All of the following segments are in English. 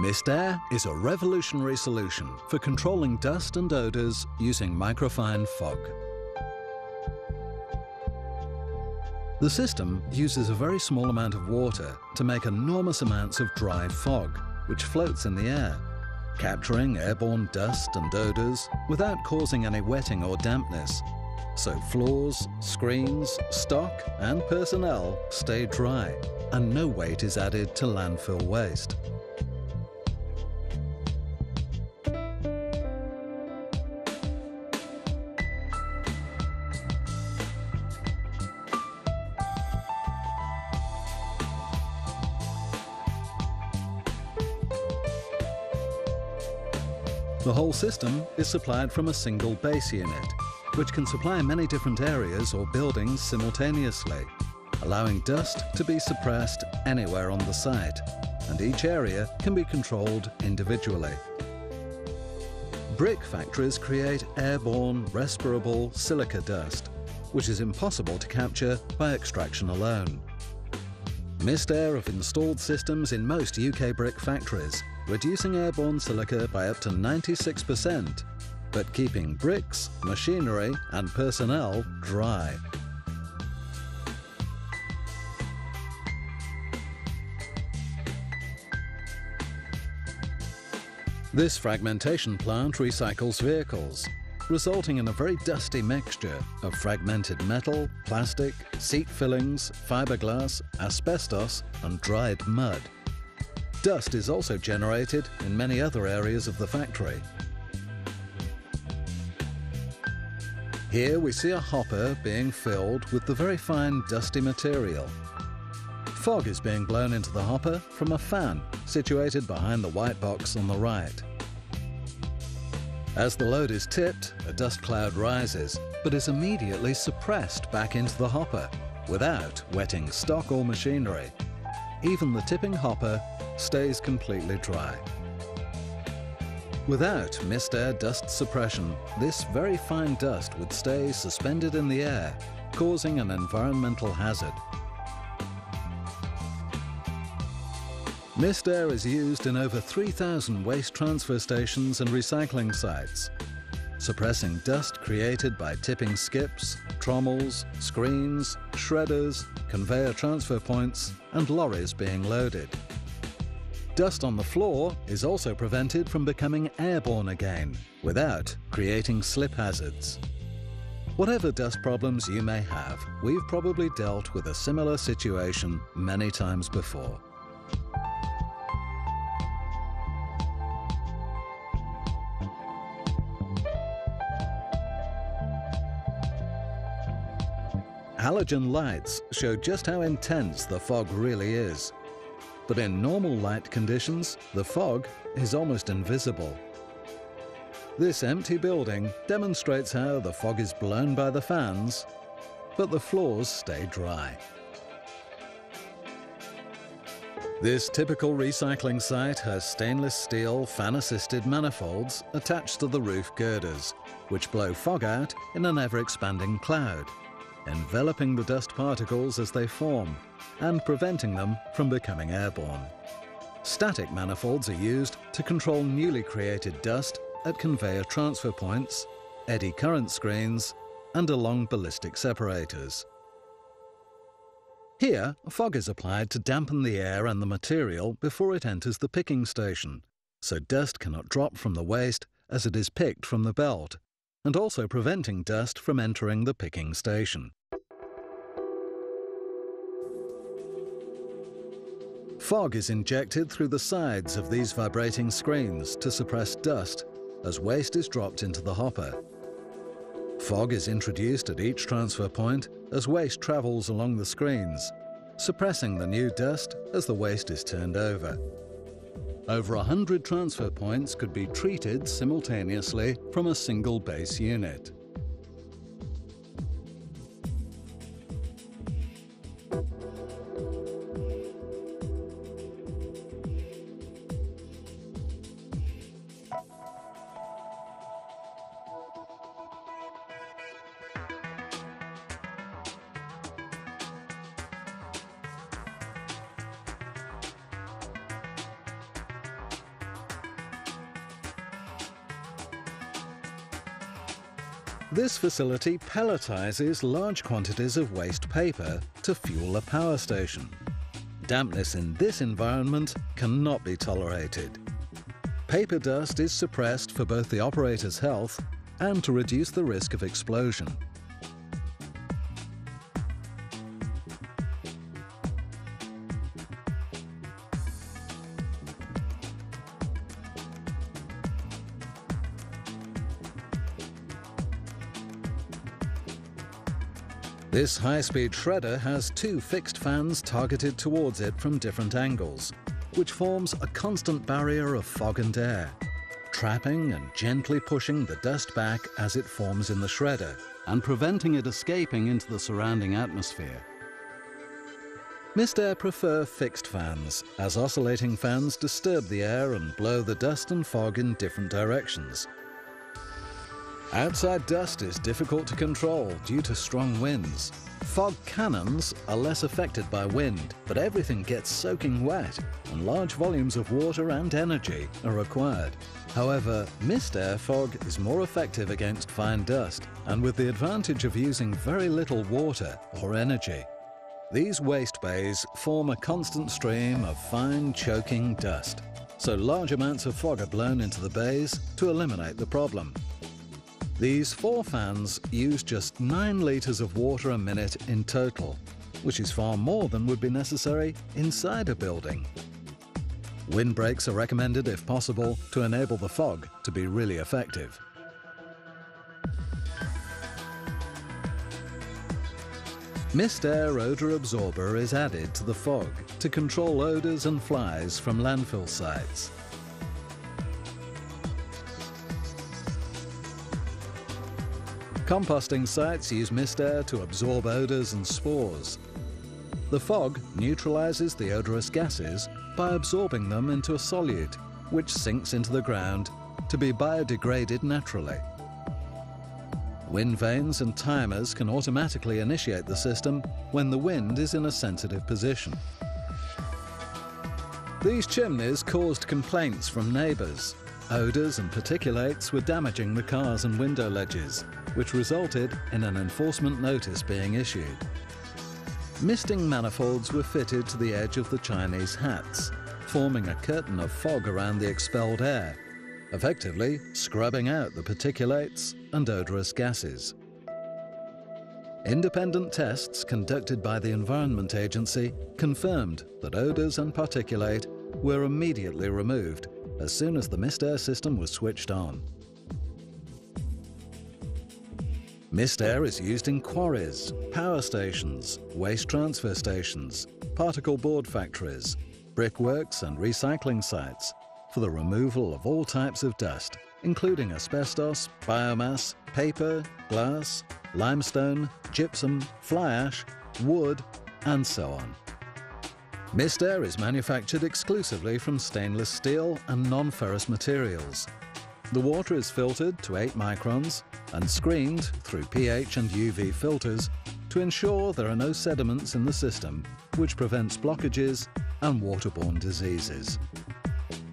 Mist-Air is a revolutionary solution for controlling dust and odours using microfine fog. The system uses a very small amount of water to make enormous amounts of dry fog, which floats in the air, capturing airborne dust and odours without causing any wetting or dampness. So floors, screens, stock and personnel stay dry, and no weight is added to landfill waste. The whole system is supplied from a single base unit, which can supply many different areas or buildings simultaneously, allowing dust to be suppressed anywhere on the site, and each area can be controlled individually. Brick factories create airborne, respirable silica dust, which is impossible to capture by extraction alone. Mist-Air have installed systems in most UK brick factories, reducing airborne silica by up to 96%, but keeping bricks, machinery and personnel dry. This fragmentation plant recycles vehicles, resulting in a very dusty mixture of fragmented metal, plastic, seat fillings, fiberglass, asbestos and dried mud. Dust is also generated in many other areas of the factory. Here we see a hopper being filled with the very fine dusty material. Fog is being blown into the hopper from a fan situated behind the white box on the right. As the load is tipped, a dust cloud rises, but is immediately suppressed back into the hopper without wetting stock or machinery. Even the tipping hopper stays completely dry. Without Mist-Air dust suppression, this very fine dust would stay suspended in the air, causing an environmental hazard. Mist-Air is used in over 3,000 waste transfer stations and recycling sites, suppressing dust created by tipping skips, trommels, screens, shredders, conveyor transfer points and lorries being loaded. Dust on the floor is also prevented from becoming airborne again, without creating slip hazards. Whatever dust problems you may have, we've probably dealt with a similar situation many times before. Halogen lights show just how intense the fog really is. But in normal light conditions, the fog is almost invisible. This empty building demonstrates how the fog is blown by the fans, but the floors stay dry. This typical recycling site has stainless steel fan-assisted manifolds attached to the roof girders, which blow fog out in an ever-expanding cloud, enveloping the dust particles as they form and preventing them from becoming airborne. Static manifolds are used to control newly created dust at conveyor transfer points, eddy current screens and along ballistic separators. Here, fog is applied to dampen the air and the material before it enters the picking station, so dust cannot drop from the waste as it is picked from the belt, and also preventing dust from entering the picking station. Fog is injected through the sides of these vibrating screens to suppress dust as waste is dropped into the hopper. Fog is introduced at each transfer point as waste travels along the screens, suppressing the new dust as the waste is turned over. Over 100 transfer points could be treated simultaneously from a single base unit. This facility pelletizes large quantities of waste paper to fuel a power station. Dampness in this environment cannot be tolerated. Paper dust is suppressed for both the operator's health and to reduce the risk of explosion. This high-speed shredder has 2 fixed fans targeted towards it from different angles, which forms a constant barrier of fog and air, trapping and gently pushing the dust back as it forms in the shredder and preventing it escaping into the surrounding atmosphere. Mistair prefer fixed fans, as oscillating fans disturb the air and blow the dust and fog in different directions. Outside dust is difficult to control due to strong winds. Fog cannons are less affected by wind, but everything gets soaking wet and large volumes of water and energy are required. However, Mistair fog is more effective against fine dust and with the advantage of using very little water or energy. These waste bays form a constant stream of fine, choking dust, so large amounts of fog are blown into the bays to eliminate the problem. These 4 fans use just 9 litres of water a minute in total, which is far more than would be necessary inside a building. Windbreaks are recommended if possible to enable the fog to be really effective. Mistair Odour Absorber is added to the fog to control odours and flies from landfill sites. Composting sites use Mistair to absorb odours and spores. The fog neutralises the odorous gases by absorbing them into a solute, which sinks into the ground to be biodegraded naturally. Wind vanes and timers can automatically initiate the system when the wind is in a sensitive position. These chimneys caused complaints from neighbours. Odours and particulates were damaging the cars and window ledges, which resulted in an enforcement notice being issued. Misting manifolds were fitted to the edge of the Chinese hats, forming a curtain of fog around the expelled air, effectively scrubbing out the particulates and odorous gases. Independent tests conducted by the Environment Agency confirmed that odours and particulate were immediately removed as soon as the Mistair system was switched on. Mistair is used in quarries, power stations, waste transfer stations, particle board factories, brickworks and recycling sites for the removal of all types of dust, including asbestos, biomass, paper, glass, limestone, gypsum, fly ash, wood, and so on. Mistair is manufactured exclusively from stainless steel and non-ferrous materials. The water is filtered to 8 microns and screened through pH and UV filters to ensure there are no sediments in the system, which prevents blockages and waterborne diseases.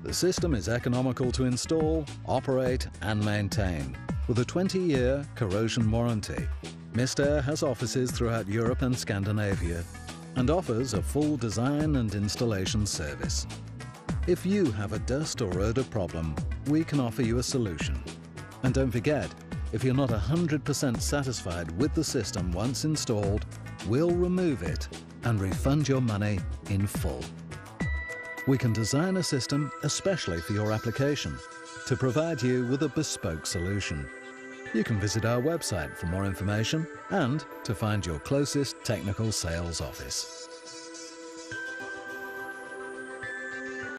The system is economical to install, operate and maintain, with a 20-year corrosion warranty. Mistair has offices throughout Europe and Scandinavia and offers a full design and installation service. If you have a dust or odour problem, we can offer you a solution. And don't forget, if you're not 100% satisfied with the system once installed, we'll remove it and refund your money in full. We can design a system especially for your application to provide you with a bespoke solution. You can visit our website for more information and to find your closest technical sales office.